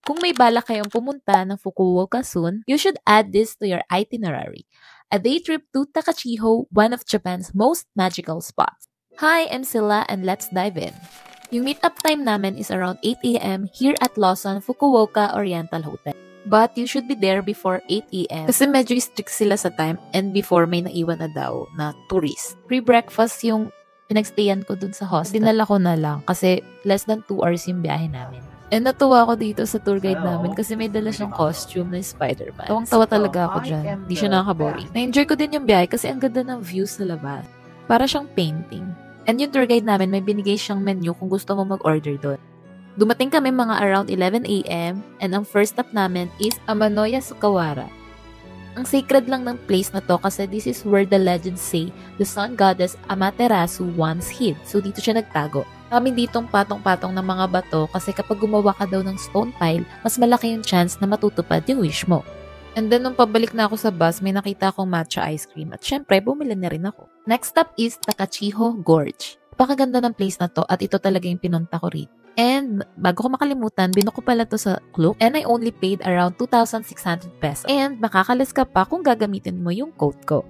Kung may balak kayong pumunta ng Fukuoka soon, you should add this to your itinerary. A day trip to Takachiho, one of Japan's most magical spots. Hi, I'm Silla and let's dive in. Yung meet-up time namin is around 8 a.m. here at Lawson Fukuoka Oriental Hotel. But you should be there before 8 a.m. kasi medyo strict sila sa time and before may naiwan na daw na tourist. Free breakfast yung pinagstayan ko dun sa hostel. Dinala ko na lang kasi less than 2 hours yung biyahe namin. And natuwa ako dito sa tour guide namin kasi may dala siyang costume na Spider-Man. Tawang-tawa talaga ako dyan. Hindi siya nakaka-boring. Na-enjoy ko din yung biyahe kasi ang ganda ng views sa labas. Para siyang painting. And yung tour guide namin, may binigay siyang menu kung gusto mo mag-order doon. Dumating kami mga around 11 a.m. and ang first stop namin is Amanoya Sukawara. Ang sacred lang ng place na to kasi this is where the legends say the sun goddess Amaterasu once hid. So dito siya nagtago. Kami ditong patong-patong ng mga bato kasi kapag gumawa ka daw ng stone pile, mas malaki yung chance na matutupad yung wish mo. And then nung pabalik na ako sa bus, may nakita akong matcha ice cream at syempre bumili na rin ako. Next stop is Takachiho Gorge. Napakaganda ng place na to at ito talaga yung pinunta ko rito. And bago ko makalimutan, binuko pala to sa Klook and I only paid around 2,600 pesos. And makakalas ka pa kung gagamitin mo yung code ko.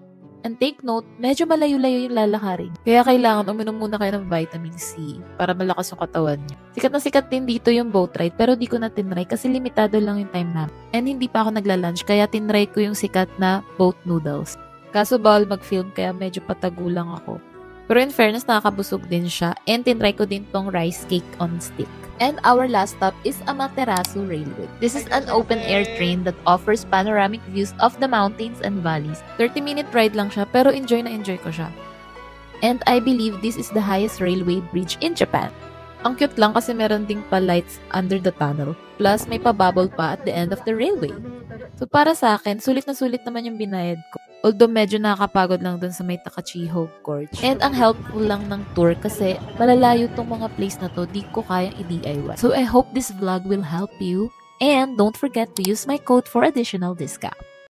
And take note, medyo malayo-layo yung lalakarin. Kaya kailangan uminom muna kayo ng vitamin C para malakas yung katawan niyo. Sikat na sikat din dito yung boat ride pero di ko na tinry kasi limitado lang yung time namin. And hindi pa ako nagla-lunch kaya tinry ko yung sikat na boat noodles. Kaso bawal mag-film kaya medyo patagulang ako. Pero in fairness, nakakabusog din siya and tinry ko din tong rice cake on stick. And our last stop is Amaterasu Railway. This is an open-air train that offers panoramic views of the mountains and valleys. 30-minute ride lang siya pero enjoy na enjoy ko siya. And I believe this is the highest railway bridge in Japan. Ang cute lang kasi meron ding pa-lights under the tunnel. Plus, may pa-bubble pa at the end of the railway. So para sa akin, sulit na sulit naman yung binayad ko. Although medyo nakakapagod lang dun sa may Takachiho Gorge. And ang helpful lang ng tour kasi malalayo tong mga place na to, di ko kayang i-DIY. So I hope this vlog will help you. And don't forget to use my code for additional discount.